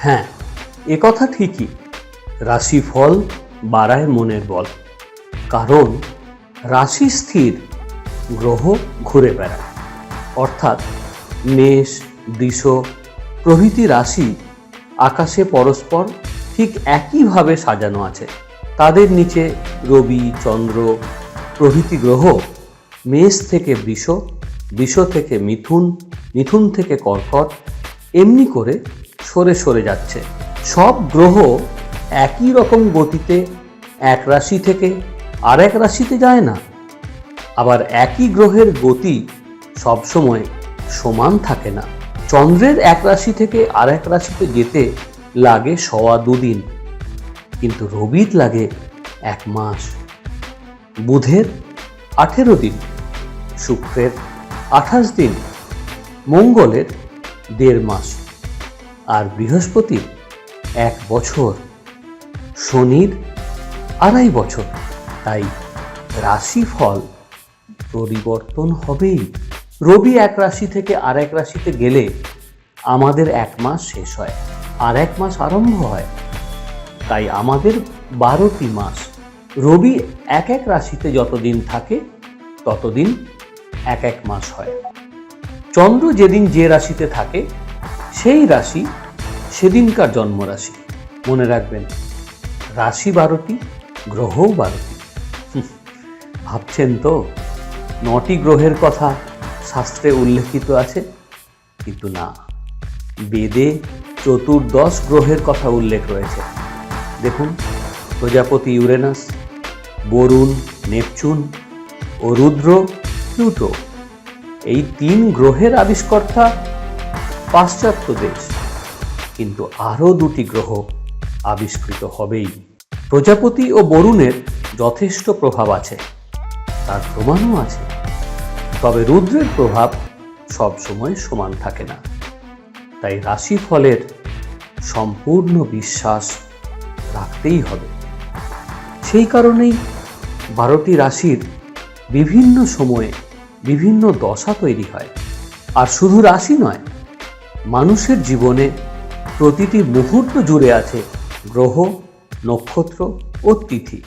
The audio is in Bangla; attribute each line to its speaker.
Speaker 1: হ্যাঁ, একথা ঠিকই। রাশিফল বাড়ায় মনের বল। কারণ রাশি স্থির, গ্রহ ঘুরে বেড়ায়। অর্থাৎ মেষ, বৃষ প্রভৃতি রাশি আকাশে পরস্পর ঠিক একইভাবে সাজানো আছে। তাদের নিচে রবি, চন্দ্র প্রভৃতি গ্রহ মেষ থেকে বৃষ, বৃষ থেকে মিথুন, মিথুন থেকে কর্কট এমনি করে সরে সরে যাচ্ছে। সব গ্রহ একই রকম গতিতে এক রাশি থেকে আর এক রাশিতে যায় না। আবার একই গ্রহের গতি সবসময় সমান থাকে না। চন্দ্রের এক রাশি থেকে আর এক রাশিতে যেতে লাগে 2.25 দিন, কিন্তু রবির লাগে 1 মাস, বুধের 18 দিন, শুক্রের 28 দিন, মঙ্গলের 1.5 মাস, আর বৃহস্পতির 1 বছর, শনির 2.5 বছর। তাই রাশিফল পরিবর্তন হবেই। রবি এক রাশি থেকে আর এক রাশিতে গেলে আমাদের 1 মাস শেষ হয়, আর 1 মাস আরম্ভ হয়। তাই আমাদের 12টি মাস। রবি এক এক রাশিতে যতদিন থাকে ততদিন এক এক মাস হয়। চন্দ্র যেদিন যে রাশিতে থাকে সেই রাশি সেদিনকার জন্ম রাশি। মনে রাখবেন, রাশি 12টি, গ্রহও 12টি। ভাবছেন তো 9টি গ্রহের কথা শাস্ত্রে উল্লেখিত আছে, কিন্তু না, বেদে 14 গ্রহের কথা উল্লেখ রয়েছে। দেখুন, প্রজাপতি ইউরেনাস, বরুণ নেপচুন ও রুদ্র প্লুটো, এই 3 গ্রহের আবিষ্কর্তা পাশ্চাত্য দেশ। কিন্তু আরও 2টি গ্রহ আবিষ্কৃত হবেই। প্রজাপতি ও বরুণের যথেষ্ট প্রভাব আছে, তার প্রমাণও আছে। তবে রুদ্রের প্রভাব সবসময় সমান থাকে না। তাই রাশিফলের সম্পূর্ণ বিশ্বাস রাখতেই হবে। সেই কারণেই 12টি রাশির বিভিন্ন সময়ে বিভিন্ন দশা তৈরি হয়। আর শুধু রাশি নয়, মানুষের জীবনে প্রতিটি মুহূর্ত জুড়ে আছে গ্রহ, নক্ষত্র ও তিথি।